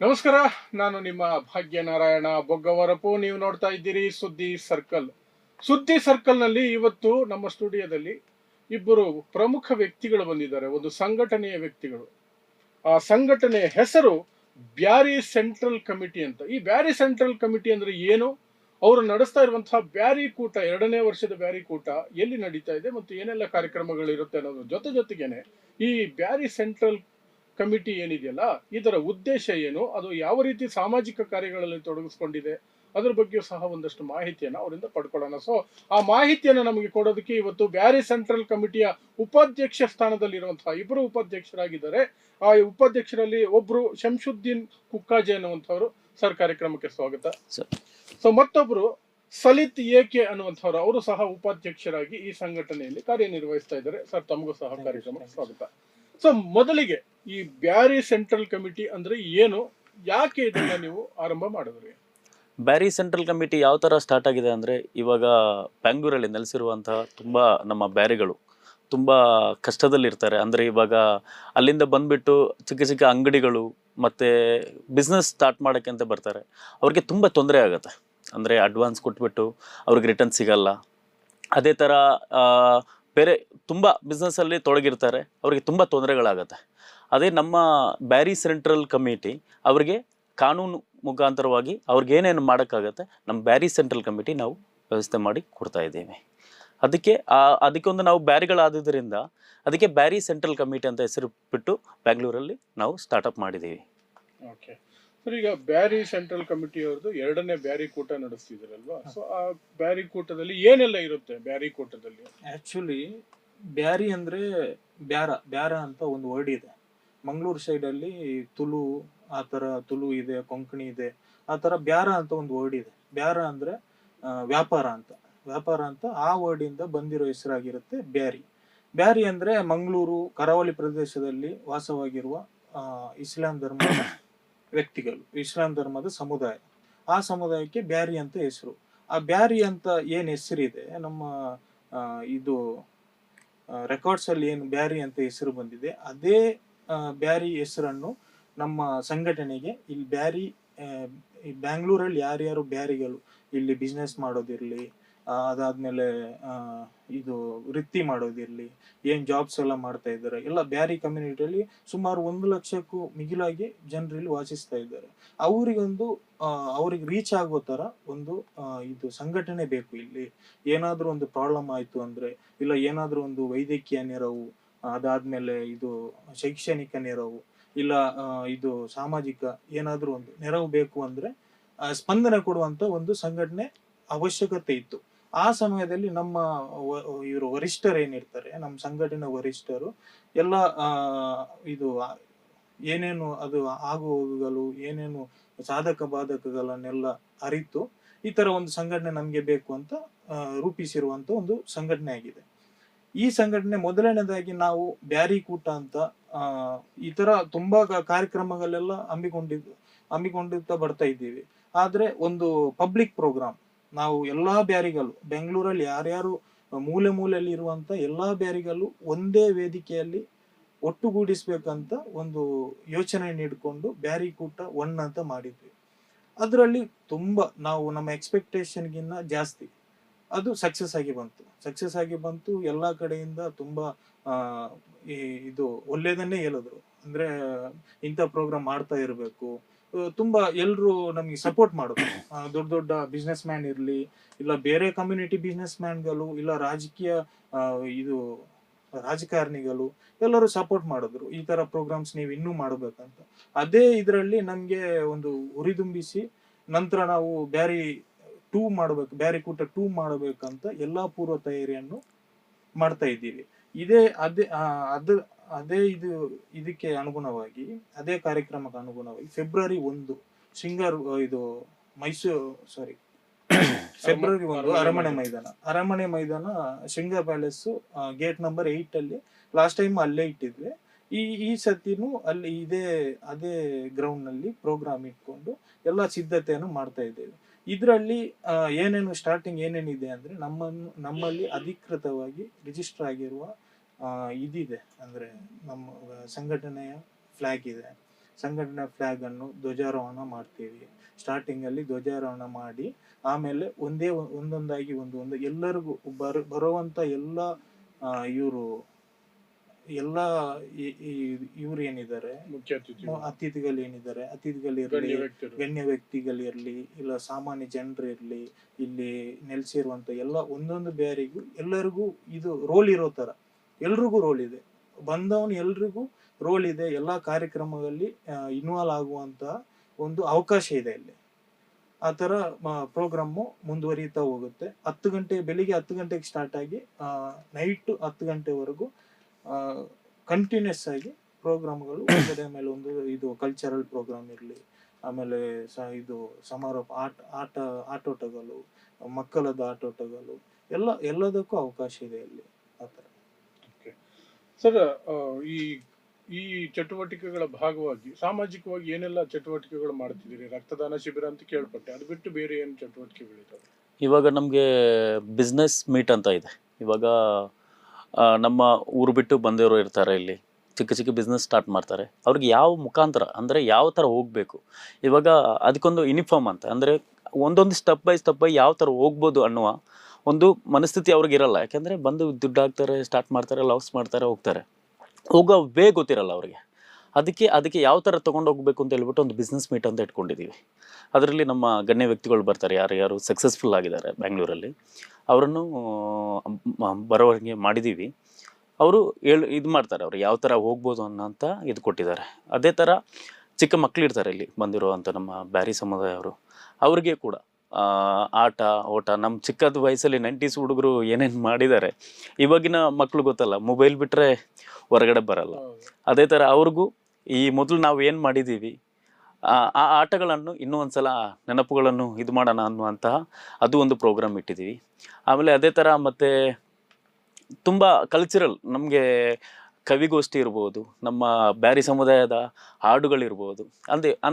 ನಮಸ್ಕಾರ. ನಾನು ನಿಮ್ಮ ಭಾಗ್ಯನಾರಾಯಣ ಬೊಗ್ಗವರಪು. ನೀವು ನೋಡ್ತಾ ಇದ್ದೀರಿ ಸುದ್ದಿ ಸರ್ಕಲ್. ಸುದ್ದಿ ಸರ್ಕಲ್ನಲ್ಲಿ ಇವತ್ತು ನಮ್ಮ ಸ್ಟುಡಿಯೋದಲ್ಲಿ ಇಬ್ಬರು ಪ್ರಮುಖ ವ್ಯಕ್ತಿಗಳು ಬಂದಿದ್ದಾರೆ, ಒಂದು ಸಂಘಟನೆಯ ವ್ಯಕ್ತಿಗಳು. ಆ ಸಂಘಟನೆಯ ಹೆಸರು ಬ್ಯಾರಿ ಸೆಂಟ್ರಲ್ ಕಮಿಟಿ ಅಂತ. ಈ ಬ್ಯಾರಿ ಸೆಂಟ್ರಲ್ ಕಮಿಟಿ ಅಂದ್ರೆ ಏನು, ಅವರು ನಡೆಸ್ತಾ ಇರುವಂತಹ ಬ್ಯಾರಿ ಕೂಟ, 2ನೇ ವರ್ಷದ ಬ್ಯಾರಿ ಕೂಟ ಎಲ್ಲಿ ನಡೀತಾ ಇದೆ ಮತ್ತು ಏನೆಲ್ಲ ಕಾರ್ಯಕ್ರಮಗಳಿರುತ್ತೆ ಅನ್ನೋದ್ರ ಜೊತೆಗೇನೆ ಈ ಬ್ಯಾರಿ ಸೆಂಟ್ರಲ್ ಕಮಿಟಿ ಏನಿದೆಯಲ್ಲ, ಇದರ ಉದ್ದೇಶ ಏನು, ಅದು ಯಾವ ರೀತಿ ಸಾಮಾಜಿಕ ಕಾರ್ಯಗಳಲ್ಲಿ ತೊಡಗಿಸ್ಕೊಂಡಿದೆ, ಅದ್ರ ಬಗ್ಗೆಯೂ ಸಹ ಒಂದಷ್ಟು ಮಾಹಿತಿಯನ್ನು ಅವರಿಂದ ಪಡ್ಕೊಳ್ಳೋಣ. ಸೊ ಆ ಮಾಹಿತಿಯನ್ನು ನಮಗೆ ಕೊಡೋದಕ್ಕೆ ಇವತ್ತು ಬ್ಯಾರಿ ಸೆಂಟ್ರಲ್ ಕಮಿಟಿಯ ಉಪಾಧ್ಯಕ್ಷ ಸ್ಥಾನದಲ್ಲಿರುವಂತಹ ಇಬ್ಬರು ಉಪಾಧ್ಯಕ್ಷರಾಗಿದ್ದಾರೆ. ಆ ಉಪಾಧ್ಯಕ್ಷರಲ್ಲಿ ಒಬ್ರು ಶಂಶುದ್ದೀನ್ ಕುಕ್ಕಾಜೆ ಅನ್ನುವಂಥವ್ರು. ಸರ್, ಕಾರ್ಯಕ್ರಮಕ್ಕೆ ಸ್ವಾಗತ. ಸೊ ಮತ್ತೊಬ್ರು ಸಲಿತ್ ಏಕೆ ಅನ್ನುವಂಥವ್ರು, ಅವರು ಸಹ ಉಪಾಧ್ಯಕ್ಷರಾಗಿ ಈ ಸಂಘಟನೆಯಲ್ಲಿ ಕಾರ್ಯನಿರ್ವಹಿಸ್ತಾ ಇದ್ದಾರೆ. ಸರ್, ತಮಗೂ ಸಹ ಕಾರ್ಯಕ್ರಮಕ್ಕೆ ಸ್ವಾಗತ. ಸೊ ಮೊದಲಿಗೆ ಈ ಬ್ಯಾರಿ ಸೆಂಟ್ರಲ್ ಕಮಿಟಿ ಅಂದ್ರೆ ಏನು, ಯಾಕೆ ಇದನ್ನ ನೀವು ಆರಂಭ ಮಾಡಿದ್ರಿ? ಬ್ಯಾರಿ ಸೆಂಟ್ರಲ್ ಕಮಿಟಿ ಯಾವ ಥರ ಸ್ಟಾರ್ಟ್ ಆಗಿದೆ ಅಂದರೆ, ಇವಾಗ ಬ್ಯಾಂಗ್ಳೂರಲ್ಲಿ ನೆಲೆಸಿರುವಂತಹ ತುಂಬ ನಮ್ಮ ಬ್ಯಾರಿಗಳು ತುಂಬ ಕಷ್ಟದಲ್ಲಿರ್ತಾರೆ. ಅಂದರೆ ಇವಾಗ ಅಲ್ಲಿಂದ ಬಂದುಬಿಟ್ಟು ಚಿಕ್ಕ ಚಿಕ್ಕ ಅಂಗಡಿಗಳು ಮತ್ತು ಬಿಸ್ನೆಸ್ ಸ್ಟಾರ್ಟ್ ಮಾಡೋಕ್ಕೆ ಅಂತ ಬರ್ತಾರೆ. ಅವ್ರಿಗೆ ತುಂಬ ತೊಂದರೆ ಆಗುತ್ತೆ. ಅಂದರೆ ಅಡ್ವಾನ್ಸ್ ಕೊಟ್ಬಿಟ್ಟು ಅವ್ರಿಗೆ ರಿಟರ್ನ್ ಸಿಗಲ್ಲ. ಅದೇ ಥರ ಬೇರೆ ತುಂಬ ಬಿಸ್ನೆಸ್ಸಲ್ಲಿ ತೊಡಗಿರ್ತಾರೆ, ಅವ್ರಿಗೆ ತುಂಬ ತೊಂದರೆಗಳಾಗತ್ತೆ. ಅದೇ ನಮ್ಮ ಬ್ಯಾರಿ ಸೆಂಟ್ರಲ್ ಕಮಿಟಿ ಅವರಿಗೆ ಕಾನೂನು ಮುಖಾಂತರವಾಗಿ ಅವ್ರಿಗೆ ಏನೇನು ಮಾಡೋಕ್ಕಾಗತ್ತೆ, ನಮ್ಮ ಬ್ಯಾರಿ ಸೆಂಟ್ರಲ್ ಕಮಿಟಿ ನಾವು ವ್ಯವಸ್ಥೆ ಮಾಡಿ ಕೊಡ್ತಾ ಇದ್ದೀವಿ. ಅದಕ್ಕೊಂದು ನಾವು ಬ್ಯಾರಿಗಳಾದ್ದರಿಂದ ಅದಕ್ಕೆ ಬ್ಯಾರಿ ಸೆಂಟ್ರಲ್ ಕಮಿಟಿ ಅಂತ ಹೆಸರು ಬಿಟ್ಟು ಬ್ಯಾಂಗ್ಳೂರಲ್ಲಿ ನಾವು ಸ್ಟಾರ್ಟಪ್ ಮಾಡಿದ್ದೀವಿ. ಓಕೆ ಸರ್, ಈಗ ಬ್ಯಾರಿ ಸೆಂಟ್ರಲ್ ಕಮಿಟಿ ಅವ್ರದ್ದು 2ನೇ ಬ್ಯಾರಿ ಕೂಟ ನಡೆಸ್ತಿದ್ರಲ್ವಾ? ಸೊ ಆ ಬ್ಯಾರಿ ಕೂಟದಲ್ಲಿ ಏನೆಲ್ಲ ಇರುತ್ತೆ? ಬ್ಯಾರಿ ಕೂಟದಲ್ಲಿ ಆಕ್ಚುಲಿ ಬ್ಯಾರಿ ಅಂದ್ರೆ ಬ್ಯಾರ ಅಂತ ಒಂದು ವರ್ಡ್ ಇದೆ. ಮಂಗಳೂರು ಸೈಡಲ್ಲಿ ತುಳು, ಆ ಥರ ತುಳು ಇದೆ, ಕೊಂಕಣಿ ಇದೆ, ಆ ಥರ ಬ್ಯಾರ ಅಂತ ಒಂದು ವರ್ಡ್ ಇದೆ. ಬ್ಯಾರ ಅಂದ್ರೆ ವ್ಯಾಪಾರ ಅಂತ ಆ ವರ್ಡ್ ಇಂದ ಬಂದಿರೋ ಹೆಸರಾಗಿರುತ್ತೆ ಬ್ಯಾರಿ. ಬ್ಯಾರಿ ಅಂದ್ರೆ ಮಂಗಳೂರು ಕರಾವಳಿ ಪ್ರದೇಶದಲ್ಲಿ ವಾಸವಾಗಿರುವ ಇಸ್ಲಾಂ ಧರ್ಮ ವ್ಯಕ್ತಿಗಳು, ಇಸ್ಲಾಂ ಧರ್ಮದ ಸಮುದಾಯ, ಆ ಸಮುದಾಯಕ್ಕೆ ಬ್ಯಾರಿ ಅಂತ ಹೆಸರು. ಆ ಬ್ಯಾರಿ ಅಂತ ಏನ್ ಹೆಸರಿದೆ, ನಮ್ಮ ಇದು ರೆಕಾರ್ಡ್ಸ್ ಅಲ್ಲಿ ಏನು ಬ್ಯಾರಿ ಅಂತ ಹೆಸರು ಬಂದಿದೆ, ಅದೇ ಬ್ಯಾರಿ ಹೆಸರನ್ನು ನಮ್ಮ ಸಂಘಟನೆಗೆ ಇಲ್ಲಿ ಬ್ಯಾರಿ ಈ ಬ್ಯಾಂಗ್ಳೂರಲ್ಲಿ ಯಾರ್ಯಾರು ಬ್ಯಾರಿಗಳು ಇಲ್ಲಿ ಬಿಸ್ನೆಸ್ ಮಾಡೋದಿರ್ಲಿ, ಅದಾದ್ಮೇಲೆ ಇದು ವೃತ್ತಿ ಮಾಡೋದಿರ್ಲಿ, ಏನ್ ಜಾಬ್ಸ್ ಎಲ್ಲ ಮಾಡ್ತಾ ಇದ್ದಾರೆ, ಎಲ್ಲ ಬ್ಯಾರಿ ಕಮ್ಯುನಿಟಿಯಲ್ಲಿ ಸುಮಾರು 1 ಲಕ್ಷಕ್ಕೂ ಮಿಗಿಲಾಗಿ ಜನರಲ್ಲಿ ವಾಸಿಸ್ತಾ ಇದ್ದಾರೆ. ಅವ್ರಿಗೆ ರೀಚ್ ಆಗೋ ತರ ಒಂದು ಇದು ಸಂಘಟನೆ ಬೇಕು. ಇಲ್ಲಿ ಏನಾದ್ರೂ ಒಂದು ಪ್ರಾಬ್ಲಮ್ ಆಯ್ತು ಅಂದ್ರೆ, ಇಲ್ಲ ಏನಾದ್ರೂ ಒಂದು ವೈದ್ಯಕೀಯ ನೆರವು, ಅದಾದ್ಮೇಲೆ ಇದು ಶೈಕ್ಷಣಿಕ ನೆರವು, ಇಲ್ಲ ಇದು ಸಾಮಾಜಿಕ ಏನಾದ್ರೂ ಒಂದು ನೆರವು ಬೇಕು ಅಂದ್ರೆ ಸ್ಪಂದನೆ ಕೊಡುವಂತ ಒಂದು ಸಂಘಟನೆ ಅವಶ್ಯಕತೆ ಇತ್ತು. ಆ ಸಮಯದಲ್ಲಿ ನಮ್ಮ ಇವರು ವರಿಷ್ಠರು ಏನಿರ್ತಾರೆ, ನಮ್ಮ ಸಂಘಟನೆ ವರಿಷ್ಠರು ಎಲ್ಲ ಇದು ಏನೇನು ಅದು ಆಗು ಹೋಗುಗಳು, ಏನೇನು ಸಾಧಕ ಬಾಧಕಗಳನ್ನೆಲ್ಲ ಅರಿತು ಈ ತರ ಒಂದು ಸಂಘಟನೆ ನಮ್ಗೆ ಬೇಕು ಅಂತ ರೂಪಿಸಿರುವಂತ ಒಂದು ಸಂಘಟನೆ ಆಗಿದೆ. ಈ ಸಂಘಟನೆ ಮೊದಲನೇದಾಗಿ ನಾವು ಬ್ಯಾರಿ ಕೂಟ ಅಂತ ಈ ತರ ತುಂಬಾ ಕಾರ್ಯಕ್ರಮಗಳೆಲ್ಲ ಹಮ್ಮಿಕೊಂಡಿರ್ತಾ ಬರ್ತಾ ಇದ್ದೀವಿ. ಆದ್ರೆ ಒಂದು ಪಬ್ಲಿಕ್ ಪ್ರೋಗ್ರಾಮ್, ನಾವು ಎಲ್ಲಾ ಬ್ಯಾರಿಗಳು ಬೆಂಗಳೂರಲ್ಲಿ ಯಾರ್ಯಾರು ಮೂಲೆಯಲ್ಲಿ ಇರುವಂತ ಎಲ್ಲಾ ಬ್ಯಾರಿಗಳು ಒಂದೇ ವೇದಿಕೆಯಲ್ಲಿ ಒಟ್ಟುಗೂಡಿಸ್ಬೇಕಂತ ಒಂದು ಯೋಚನೆ ನೀಡಿಕೊಂಡು ಬ್ಯಾರಿ ಕೂಟ 1 ಅಂತ ಮಾಡಿದ್ವಿ. ಅದರಲ್ಲಿ ತುಂಬಾ ನಾವು ನಮ್ಮ ಎಕ್ಸ್ಪೆಕ್ಟೇಷನ್ಗಿನ್ನ ಜಾಸ್ತಿ ಅದು ಸಕ್ಸಸ್ ಆಗಿ ಬಂತು. ಎಲ್ಲಾ ಕಡೆಯಿಂದ ತುಂಬಾ ಇದು ಒಳ್ಳೇದನ್ನೇ ಹೇಳಿದ್ರು. ಅಂದ್ರೆ ಇಂಥ ಪ್ರೋಗ್ರಾಮ್ ಮಾಡ್ತಾ ಇರ್ಬೇಕು, ತುಂಬಾ ಎಲ್ರು ನಮ್ಗೆ ಸಪೋರ್ಟ್ ಮಾಡಿದ್ರು. ದೊಡ್ಡ ಬಿಸ್ನೆಸ್ ಮ್ಯಾನ್ ಇರ್ಲಿ, ಇಲ್ಲ ಬೇರೆ ಕಮ್ಯುನಿಟಿ ಬಿಸ್ನೆಸ್ ಮ್ಯಾನ್ಗಳು, ಇಲ್ಲ ರಾಜಕೀಯ ಇದು ರಾಜಕಾರಣಿಗಳು ಎಲ್ಲರೂ ಸಪೋರ್ಟ್ ಮಾಡಿದ್ರು. ಈ ತರ ಪ್ರೋಗ್ರಾಮ್ಸ್ ನೀವು ಇನ್ನೂ ಮಾಡ್ಬೇಕಂತ. ಅದೇ ಇದ್ರಲ್ಲಿ ನಮ್ಗೆ ಒಂದು ಹುರಿದುಂಬಿಸಿ ನಂತರ ನಾವು ಬ್ಯಾರಿ ಕೂಟ 2 ಮಾಡಬೇಕಂತ ಎಲ್ಲಾ ಪೂರ್ವ ತಯಾರಿಯನ್ನು ಮಾಡ್ತಾ ಇದ್ದೀವಿ. ಇದಕ್ಕೆ ಅನುಗುಣವಾಗಿ, ಅದೇ ಕಾರ್ಯಕ್ರಮಕ್ಕೆ ಅನುಗುಣವಾಗಿ ಫೆಬ್ರವರಿ 1 ಫೆಬ್ರವರಿ 1 ಅರಮನೆ ಮೈದಾನ ಶೃಂಗಾರ್ ಪ್ಯಾಲೇಸ್ ಗೇಟ್ ನಂಬರ್ 8 ಅಲ್ಲಿ ಲಾಸ್ಟ್ ಟೈಮ್ ಅಲ್ಲೇ ಇಟ್ಟಿದ್ವಿ. ಈ ಸತಿನೂ ಅಲ್ಲಿ ಅದೇ ಗ್ರೌಂಡ್ ನಲ್ಲಿ ಪ್ರೋಗ್ರಾಮ್ ಇಟ್ಕೊಂಡು ಎಲ್ಲಾ ಸಿದ್ಧತೆಯನ್ನು ಮಾಡ್ತಾ ಇದ್ದೇವೆ. ಇದರಲ್ಲಿ ಏನೇನು ಸ್ಟಾರ್ಟಿಂಗ್ ಏನೇನಿದೆ ಅಂದ್ರೆ, ನಮ್ಮಲ್ಲಿ ಅಧಿಕೃತವಾಗಿ ರಿಜಿಸ್ಟರ್ ಆಗಿರುವ ಇದಿದೆ. ಅಂದ್ರೆ ನಮ್ಮ ಸಂಘಟನೆಯ ಫ್ಲಾಗ್ ಇದೆ, ಸಂಘಟನೆ ಫ್ಲಾಗ್ ಅನ್ನು ಧ್ವಜಾರೋಹಣ ಮಾಡ್ತೀವಿ. ಸ್ಟಾರ್ಟಿಂಗ್ ಅಲ್ಲಿ ಧ್ವಜಾರೋಹಣ ಮಾಡಿ ಆಮೇಲೆ ಒಂದೊಂದಾಗಿ ಒಂದು ಎಲ್ಲರಿಗೂ ಬರುವಂತ ಎಲ್ಲ ಇವರು ಎಲ್ಲ ಇವ್ರು ಏನಿದ್ದಾರೆ ಮುಖ್ಯ ಅತಿಥಿಗಳಿರ್ಲಿ, ಗಣ್ಯ ವ್ಯಕ್ತಿಗಳಿರ್ಲಿ, ಇಲ್ಲ ಸಾಮಾನ್ಯ ಜನರು ಇರ್ಲಿ, ಇಲ್ಲಿ ನೆಲೆಸಿರುವಂತ ಎಲ್ಲ ಒಂದೊಂದು ಬ್ಯಾರಿಗೂ ಎಲ್ಲರಿಗೂ ಇದು ರೋಲ್ ಇರೋ ತರ ಎಲ್ರಿಗೂ ರೋಲ್ ಇದೆ. ಬಂದವನು ಎಲ್ರಿಗೂ ರೋಲ್ ಇದೆ. ಎಲ್ಲಾ ಕಾರ್ಯಕ್ರಮದಲ್ಲಿ ಇನ್ವಾಲ್ವ್ ಆಗುವಂತ ಒಂದು ಅವಕಾಶ ಇದೆ ಇಲ್ಲಿ. ಆ ತರ ಪ್ರೋಗ್ರಾಮು ಮುಂದುವರಿತಾ ಹೋಗುತ್ತೆ. ಬೆಳಿಗ್ಗೆ 10 ಗಂಟೆಗೆ ಸ್ಟಾರ್ಟ್ ಆಗಿ ನೈಟ್ 10 ಗಂಟೆವರೆಗೂ ಕಂಟಿನ್ಯೂಸ್ ಆಗಿ ಪ್ರೋಗ್ರಾಮ್ಗಳು ಒಂದರ ಮೇಲೆ ಒಂದು, ಇದು ಕಲ್ಚರಲ್ ಪ್ರೋಗ್ರಾಮ್ ಇರಲಿ, ಆಮೇಲೆ ಇದು ಸಮಾರೋಪ ಆಟೋಟಗಳು, ಮಕ್ಕಳದ ಆಟೋಟಗಳು ಎಲ್ಲದಕ್ಕೂ ಅವಕಾಶ ಇದೆ ಇಲ್ಲಿ. ಆ ಥರ ಸರ್, ಈ ಚಟುವಟಿಕೆಗಳ ಭಾಗವಾಗಿ ಸಾಮಾಜಿಕವಾಗಿ ಏನೆಲ್ಲ ಚಟುವಟಿಕೆಗಳು ಮಾಡ್ತಿದ್ದೀರಿ? ರಕ್ತದಾನ ಶಿಬಿರ ಅಂತ ಕೇಳ್ಪಟ್ಟೆ, ಅದು ಬಿಟ್ಟು ಬೇರೆ ಏನು ಚಟುವಟಿಕೆಗಳಿದ್ದಾವೆ? ಇವಾಗ ನಮಗೆ ಬಿಸ್ನೆಸ್ ಮೀಟ್ ಅಂತ ಇದೆ. ಇವಾಗ ನಮ್ಮ ಊರು ಬಿಟ್ಟು ಬಂದವರು ಇರ್ತಾರೆ, ಇಲ್ಲಿ ಚಿಕ್ಕ ಚಿಕ್ಕ ಬಿಸ್ನೆಸ್ ಸ್ಟಾರ್ಟ್ ಮಾಡ್ತಾರೆ. ಅವ್ರಿಗೆ ಯಾವ ಮುಖಾಂತರ ಅಂದರೆ ಯಾವ ಥರ ಹೋಗಬೇಕು, ಇವಾಗ ಅದಕ್ಕೊಂದು ಯೂನಿಫಾರ್ಮ್ ಅಂತ ಅಂದರೆ ಒಂದೊಂದು ಸ್ಟೆಪ್ ಬೈ ಯಾವ ಥರ ಹೋಗ್ಬೋದು ಅನ್ನುವ ಒಂದು ಮನಸ್ಥಿತಿ ಅವ್ರಿಗೆ ಇರಲ್ಲ. ಯಾಕೆಂದರೆ ಬಂದು ದುಡ್ಡು ಹಾಕ್ತಾರೆ, ಸ್ಟಾರ್ಟ್ ಮಾಡ್ತಾರೆ, ಲಾಸ್ ಮಾಡ್ತಾರೆ, ಹೋಗ್ತಾರೆ. ಹೋಗೋ ವೇ ಗೊತ್ತಿರಲ್ಲ ಅವ್ರಿಗೆ. ಅದಕ್ಕೆ ಯಾವ ಥರ ತೊಗೊಂಡೋಗ್ಬೇಕು ಅಂತ ಹೇಳ್ಬಿಟ್ಟು ಒಂದು ಬಿಸ್ನೆಸ್ ಮೀಟ್ ಅಂತ ಇಟ್ಕೊಂಡಿದ್ದೀವಿ. ಅದರಲ್ಲಿ ನಮ್ಮ ಗಣ್ಯ ವ್ಯಕ್ತಿಗಳು ಬರ್ತಾರೆ, ಯಾರು ಸಕ್ಸಸ್ಫುಲ್ ಆಗಿದ್ದಾರೆ ಬ್ಯಾಂಗ್ಳೂರಲ್ಲಿ, ಅವರನ್ನು ಬರೋವರೆಗೆ ಮಾಡಿದ್ದೀವಿ. ಅವರು ಇದು ಮಾಡ್ತಾರೆ, ಅವ್ರು ಯಾವ ಥರ ಹೋಗ್ಬೋದು ಅನ್ನೋಂಥ ಇದು ಕೊಟ್ಟಿದ್ದಾರೆ. ಅದೇ ಥರ ಚಿಕ್ಕ ಮಕ್ಕಳಿರ್ತಾರೆ ಇಲ್ಲಿ ಬಂದಿರುವಂಥ ನಮ್ಮ ಬ್ಯಾರಿ ಸಮುದಾಯವರು, ಅವ್ರಿಗೆ ಕೂಡ ಆಟ ಓಟ ನಮ್ಮ ಚಿಕ್ಕದ ವಯಸ್ಸಲ್ಲಿ 90s ಹುಡುಗರು ಏನೇನು ಮಾಡಿದ್ದಾರೆ, ಇವಾಗಿನ ಮಕ್ಕಳು ಗೊತ್ತಲ್ಲ, ಮೊಬೈಲ್ ಬಿಟ್ಟರೆ ಹೊರಗಡೆ ಬರಲ್ಲ. ಅದೇ ಥರ ಅವ್ರಿಗೂ ಈ ಮೊದಲು ನಾವು ಏನು ಮಾಡಿದ್ದೀವಿ ಆ ಆಟಗಳನ್ನು ಇನ್ನೂ ಒಂದು ಸಲ ನೆನಪುಗಳನ್ನು ಇದು ಮಾಡೋಣ ಅನ್ನುವಂತಹ ಅದು ಒಂದು ಪ್ರೋಗ್ರಾಮ್ ಇಟ್ಟಿದ್ದೀವಿ. ಆಮೇಲೆ ಅದೇ ಥರ ಮತ್ತು ತುಂಬ ಕಲ್ಚರಲ್, ನಮಗೆ ಕವಿಗೋಷ್ಠಿ ಇರ್ಬೋದು, ನಮ್ಮ ಬ್ಯಾರಿ ಸಮುದಾಯದ ಹಾಡುಗಳಿರ್ಬೋದು,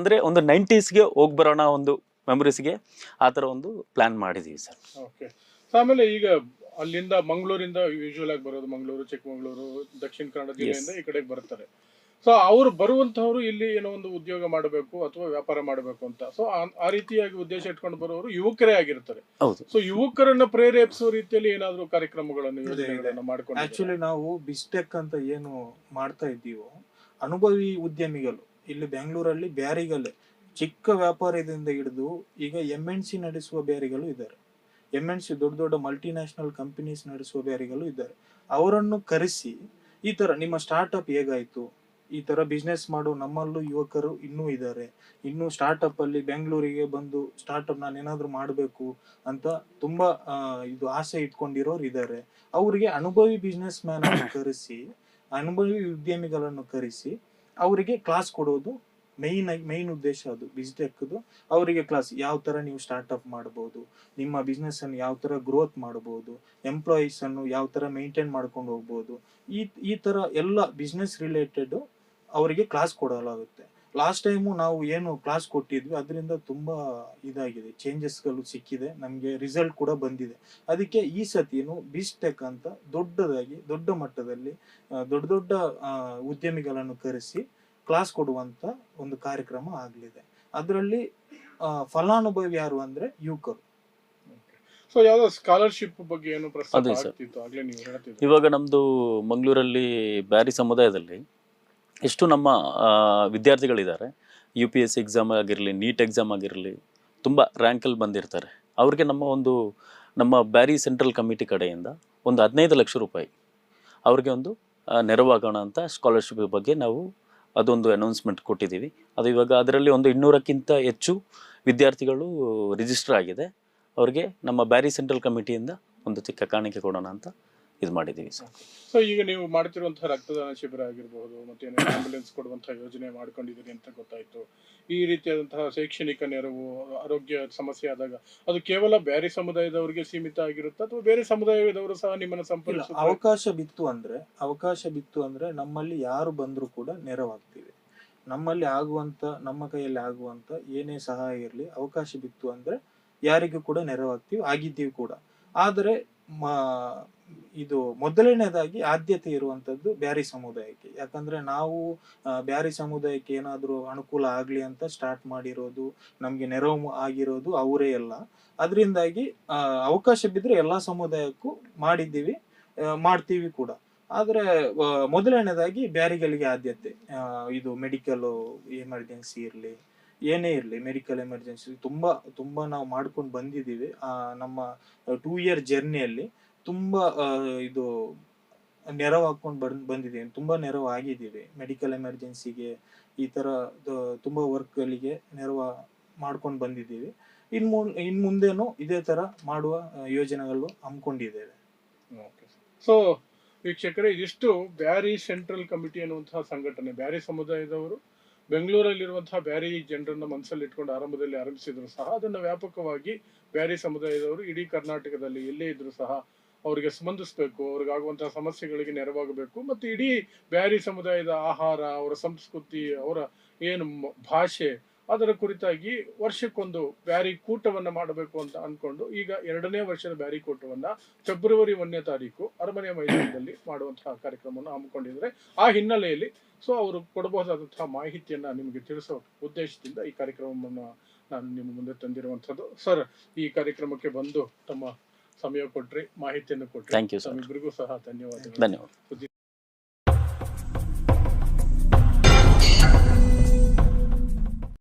ಅಂದರೆ ಒಂದು 90ಸ್ಗೆ ಹೋಗಿ ಬರೋಣ, ಒಂದು ಮೆಮೊರೀಸ್ಗೆ ಆ ಥರ ಒಂದು ಪ್ಲ್ಯಾನ್ ಮಾಡಿದ್ದೀವಿ ಸರ್. ಓಕೆ. ಆಮೇಲೆ ಈಗ ಅಲ್ಲಿಂದ ಮಂಗಳೂರಿಂದ ಯೂಶುವಲ್ ಆಗಿ ಬರೋದು, ಮಂಗಳೂರು, ಚಿಕ್ಕಮಗಳೂರು, ದಕ್ಷಿಣ ಕನ್ನಡ ಜಿಲ್ಲೆಯಿಂದ ಈ ಕಡೆಗೆ ಬರ್ತಾರೆ. ಸೊ ಅವರು ಬರುವಂತವರು ಇಲ್ಲಿ ಏನೋ ಒಂದು ಉದ್ಯೋಗ ಮಾಡಬೇಕು ಅಥವಾ ವ್ಯಾಪಾರ ಮಾಡಬೇಕು ಅಂತ, ಸೊ ಆ ರೀತಿಯಾಗಿ ಉದ್ದೇಶ ಇಟ್ಕೊಂಡು ಬರೋರು ಯುವಕರೇ ಆಗಿರ್ತಾರೆ. ಹೌದು. ಸೊ ಯುವಕರನ್ನ ಪ್ರೇರೇಪಿಸುವ ರೀತಿಯಲ್ಲಿ ಏನಾದ್ರು ಕಾರ್ಯಕ್ರಮಗಳನ್ನು ಯೋಜನೆಗಳನ್ನ ಮಾಡ್ಕೊಂಡು, ಆಕ್ಚುಲಿ ನಾವು ಬಿಸ್ಟೆಕ್ ಅಂತ ಏನು ಮಾಡ್ತಾ ಇದ್ದೀವೋ, ಅನುಭವಿ ಉದ್ಯಮಿಗಳು ಇಲ್ಲಿ ಬೆಂಗಳೂರಲ್ಲಿ ಬ್ಯಾರಿಗಳೇ ಚಿಕ್ಕ ವ್ಯಾಪಾರದಿಂದ ಹಿಡಿದು ಈಗ MNC ನಡೆಸುವ ಬ್ಯಾರಿಗಳು ಇದ್ದಾರೆ. MNC ದೊಡ್ಡ ದೊಡ್ಡ ಮಲ್ಟಿನ್ಯಾಷನಲ್ ಕಂಪನೀಸ್ ನಡೆಸುವ ಬ್ಯಾರಿಗಳು ಇದ್ದಾರೆ. ಅವರನ್ನು ಕರೆಸಿ ಈ ತರ ನಿಮ್ಮ ಸ್ಟಾರ್ಟ್ಅಪ್ ಹೇಗಾಯ್ತು, ಈ ತರ ಬಿಸ್ನೆಸ್ ಮಾಡೋ ನಮ್ಮಲ್ಲೂ ಯುವಕರು ಇನ್ನೂ ಇದ್ದಾರೆ, ಇನ್ನು ಸ್ಟಾರ್ಟ್ಅಪ್ ಅಲ್ಲಿ ಬೆಂಗಳೂರಿಗೆ ಬಂದು ಸ್ಟಾರ್ಟ್ಅಪ್ ನಾನು ಏನಾದ್ರು ಮಾಡಬೇಕು ಅಂತ ತುಂಬಾ ಇದು ಆಸೆ ಇಟ್ಕೊಂಡಿರೋರು ಇದ್ದಾರೆ. ಅವರಿಗೆ ಅನುಭವಿ ಬಿಸ್ನೆಸ್ ಮ್ಯಾನ್ ಕರೆಸಿ, ಅನುಭವಿ ಉದ್ಯಮಿಗಳನ್ನು ಕರೆಸಿ ಅವರಿಗೆ ಕ್ಲಾಸ್ ಕೊಡೋದು ಮೈನ್ ಉದ್ದೇಶ. ಅದು ಬಿಸ್ಟೆಕ್ದು ಅವರಿಗೆ ಕ್ಲಾಸ್, ಯಾವ ತರ ನೀವು ಸ್ಟಾರ್ಟ್ಅಪ್ ಮಾಡಬಹುದು, ನಿಮ್ಮ ಬಿಸ್ನೆಸ್ ಅನ್ನು ಯಾವ ತರ ಗ್ರೋತ್ ಮಾಡಬಹುದು, ಎಂಪ್ಲಾಯೀಸ್ ಅನ್ನು ಯಾವ ತರ ಮೇಂಟೈನ್ ಮಾಡ್ಕೊಂಡು ಹೋಗ್ಬೋದು, ಈ ತರ ಎಲ್ಲ ಬಿಸ್ನೆಸ್ ರಿಲೇಟೆಡ್ ಅವರಿಗೆ ಕ್ಲಾಸ್ ಕೊಡಲಾಗುತ್ತೆ. ಲಾಸ್ಟ್ ಟೈಮು ನಾವು ಏನು ಕ್ಲಾಸ್ ಕೊಟ್ಟಿದ್ವಿ ಅದರಿಂದ ತುಂಬಾ ಇದಾಗಿದೆ, ಚೇಂಜಸ್ಗಳು ಸಿಕ್ಕಿದೆ, ನಮಗೆ ರಿಸಲ್ಟ್ ಕೂಡ ಬಂದಿದೆ. ಅದಕ್ಕೆ ಈ ಸತಿನು ಬಿಸ್ಟೆಕ್ ಅಂತ ದೊಡ್ಡ ಮಟ್ಟದಲ್ಲಿ ದೊಡ್ಡ ಉದ್ಯಮಿಗಳನ್ನು ಕರೆಸಿ ಕ್ಲಾಸ್ ಕೊಡುವಂತ ಒಂದು ಕಾರ್ಯಕ್ರಮ ಆಗಲಿದೆ. ಅದರಲ್ಲಿ ಫಲಾನುಭವಿ ಯಾರು ಅಂದ್ರೆ ಯುವಕರು. ಸೊ ಯಾವ್ದೋ ಸ್ಕಾಲರ್ಶಿಪ್ ಬಗ್ಗೆ ಏನು ಪ್ರಸ್ತಾಪ ಆಗ್ತಿತ್ತು ಆಗ್ಲೇ ನೀವು ಹೇಳ್ತಿದ್ರಿ. ಇವಾಗ ನಮ್ದು ಮಂಗಳೂರಲ್ಲಿ ಬ್ಯಾರಿ ಸಮುದಾಯದಲ್ಲಿ ಎಷ್ಟು ನಮ್ಮ ವಿದ್ಯಾರ್ಥಿಗಳಿದ್ದಾರೆ, UPSC ಎಕ್ಸಾಮ್ ಆಗಿರಲಿ, ನೀಟ್ ಎಕ್ಸಾಮ್ ಆಗಿರಲಿ, ತುಂಬ ರ್ಯಾಂಕಲ್ಲಿ ಬಂದಿರ್ತಾರೆ. ಅವ್ರಿಗೆ ನಮ್ಮ ಬ್ಯಾರಿ ಸೆಂಟ್ರಲ್ ಕಮಿಟಿ ಕಡೆಯಿಂದ ಒಂದು 15 ಲಕ್ಷ ರೂಪಾಯಿ ಅವ್ರಿಗೆ ಒಂದು ನೆರವಾಗೋಣ ಅಂತ ಸ್ಕಾಲರ್ಶಿಪ್ ಬಗ್ಗೆ ನಾವು ಅದೊಂದು ಅನೌನ್ಸ್ಮೆಂಟ್ ಕೊಟ್ಟಿದ್ದೀವಿ. ಅದು ಇವಾಗ ಅದರಲ್ಲಿ ಒಂದು 200ಕ್ಕಿಂತ ಹೆಚ್ಚು ವಿದ್ಯಾರ್ಥಿಗಳು ರಿಜಿಸ್ಟರ್ ಆಗಿದೆ. ಅವ್ರಿಗೆ ನಮ್ಮ ಬ್ಯಾರಿ ಸೆಂಟ್ರಲ್ ಕಮಿಟಿಯಿಂದ ಒಂದು ಚಿಕ್ಕ ಕಾಣಿಕೆ ಕೊಡೋಣ ಅಂತ ಇದು ಮಾಡಿದ್ದೀವಿ ಸರ್. ಸೊ ಈಗ ನೀವು ಮಾಡ್ತಿರುವಂತಹ ರಕ್ತದಾನ ಶಿಬಿರ ಆಗಿರಬಹುದು, ಮತ್ತೆ ಆಂಬ್ಯುಲೆನ್ಸ್ ಕೊಡುವಂತಹ ಯೋಜನೆ ಮಾಡ್ಕೊಂಡಿದ್ದೀರಿ ಅಂತ ಗೊತ್ತಾಯ್ತು. ಈ ರೀತಿಯಾದಂತಹ ಶೈಕ್ಷಣಿಕ ನೆರವು, ಆರೋಗ್ಯ ಸಮಸ್ಯೆ ಆದಾಗ ಅದು ಕೇವಲ ಬ್ಯಾರಿ ಸಮುದಾಯದವರಿಗೆ ಸೀಮಿತ ಆಗಿರುತ್ತೆ ಅಥವಾ ಬೇರೆ ಸಮುದಾಯದವರು ಸಹ ನಿಮ್ಮನ್ನ ಸಂಪರ್ಕಿಸ ಅವಕಾಶ ಬಿತ್ತು ಅಂದ್ರೆ ನಮ್ಮಲ್ಲಿ ಯಾರು ಬಂದ್ರು ಕೂಡ ನೆರವಾಗ್ತೀವಿ. ನಮ್ಮ ಕೈಯಲ್ಲಿ ಆಗುವಂತ ಏನೇ ಸಹಾಯ ಇರಲಿ, ಅವಕಾಶ ಬಿತ್ತು ಅಂದ್ರೆ ಯಾರಿಗೂ ಕೂಡ ನೆರವಾಗ್ತೀವಿ, ಆಗಿದ್ದೀವಿ ಕೂಡ. ಆದರೆ ಇದು ಮೊದಲನೇದಾಗಿ ಆದ್ಯತೆ ಇರುವಂತದ್ದು ಬ್ಯಾರಿ ಸಮುದಾಯಕ್ಕೆ. ಯಾಕಂದ್ರೆ ನಾವು ಬ್ಯಾರಿ ಸಮುದಾಯಕ್ಕೆ ಏನಾದ್ರೂ ಅನುಕೂಲ ಆಗ್ಲಿ ಅಂತ ಸ್ಟಾರ್ಟ್ ಮಾಡಿರೋದು, ನಮ್ಗೆ ನೆರವು ಆಗಿರೋದು ಅವರೇ ಎಲ್ಲ. ಅದರಿಂದಾಗಿ ಅವಕಾಶ ಬಿದ್ರೆ ಎಲ್ಲಾ ಸಮುದಾಯಕ್ಕೂ ಮಾಡಿದ್ದೀವಿ, ಮಾಡ್ತೀವಿ ಕೂಡ. ಆದ್ರೆ ಮೊದಲನೇದಾಗಿ ಬ್ಯಾರಿಗಳಿಗೆ ಆದ್ಯತೆ. ಇದು ಮೆಡಿಕಲ್ ಎಮರ್ಜೆನ್ಸಿ ಇರ್ಲಿ, ಏನೇ ಇರ್ಲಿ, ಮೆಡಿಕಲ್ ಎಮರ್ಜೆನ್ಸಿ ತುಂಬಾ ತುಂಬಾ ನಾವು ಮಾಡ್ಕೊಂಡು ಬಂದಿದ್ದೀವಿ. ನಮ್ಮ 2 ಇಯರ್ ಜರ್ನಿಯಲ್ಲಿ ತುಂಬಾ ಇದು ನೆರವು ಹಾಕೊಂಡು ಬಂದಿದ್ದೀವಿ, ತುಂಬಾ ನೆರವು ಆಗಿದ್ದೀವಿ. ಮೆಡಿಕಲ್ ಎಮರ್ಜೆನ್ಸಿಗೆ ಈ ತರ ತುಂಬಾ ವರ್ಕ್ ಗಳಿಗೆ ನೆರವು ಮಾಡ್ಕೊಂಡು ಬಂದಿದ್ದೀವಿ. ಇನ್ ಮುಂದೇನು ಇದೇ ತರ ಮಾಡುವ ಯೋಜನೆಗಳು ಹಮ್ಮಿಕೊಂಡಿದ್ದೇವೆ. ಸೊ ವೀಕ್ಷಕರೇ, ಇದಿಷ್ಟು ಬ್ಯಾರಿ ಸೆಂಟ್ರಲ್ ಕಮಿಟಿ ಅನ್ನುವಂತಹ ಸಂಘಟನೆ. ಬ್ಯಾರಿ ಸಮುದಾಯದವರು ಬೆಂಗಳೂರಲ್ಲಿರುವಂತಹ ಬ್ಯಾರಿ ಜನರನ್ನ ಮನಸ್ಸಲ್ಲಿ ಇಟ್ಕೊಂಡು ಆರಂಭದಲ್ಲಿ ಆರಂಭಿಸಿದ್ರು ಸಹ ಅದನ್ನು ವ್ಯಾಪಕವಾಗಿ ಬ್ಯಾರಿ ಸಮುದಾಯದವರು ಇಡೀ ಕರ್ನಾಟಕದಲ್ಲಿ ಎಲ್ಲೇ ಇದ್ರು ಸಹ ಅವರಿಗೆ ಸ್ಪಂದಿಸಬೇಕು, ಅವ್ರಿಗಾಗುವಂತಹ ಸಮಸ್ಯೆಗಳಿಗೆ ನೆರವಾಗಬೇಕು, ಮತ್ತು ಇಡೀ ಬ್ಯಾರಿ ಸಮುದಾಯದ ಆಹಾರ, ಅವರ ಸಂಸ್ಕೃತಿ, ಅವರ ಏನು ಭಾಷೆ, ಅದರ ಕುರಿತಾಗಿ ವರ್ಷಕ್ಕೊಂದು ಬ್ಯಾರಿ ಕೂಟವನ್ನ ಮಾಡಬೇಕು ಅಂತ ಅನ್ಕೊಂಡು ಈಗ 2ನೇ ವರ್ಷದ ಬ್ಯಾರಿ ಕೂಟವನ್ನ ಫೆಬ್ರವರಿ 1ನೇ ತಾರೀಕು ಅರಮನೆ ಮೈದಾನದಲ್ಲಿ ಮಾಡುವಂತಹ ಕಾರ್ಯಕ್ರಮವನ್ನು ಹಮ್ಮಿಕೊಂಡಿದ್ದಾರೆ. ಆ ಹಿನ್ನೆಲೆಯಲ್ಲಿ ಅವರು ಕೊಡಬಹುದಾದಂತಹ ಮಾಹಿತಿಯನ್ನ ನಿಮಗೆ ತಿಳಿಸೋ ಉದ್ದೇಶದಿಂದ ಈ ಕಾರ್ಯಕ್ರಮವನ್ನು ನಾನು ನಿಮ್ಮ ಮುಂದೆ ತಂದಿರುವಂತದ್ದು. ಸರ್, ಈ ಕಾರ್ಯಕ್ರಮಕ್ಕೆ ಬಂದು ತಮ್ಮ ಸಮಯ ಕೊಟ್ರಿ, ಮಾಹಿತಿಯನ್ನು ಕೊಟ್ರಿ, ಥ್ಯಾಂಕ್ ಯು ಸರ್. ತಮ್ಮಿಬ್ಬರಿಗೂ ಸಹ ಧನ್ಯವಾದಗಳು. ಧನ್ಯವಾದ.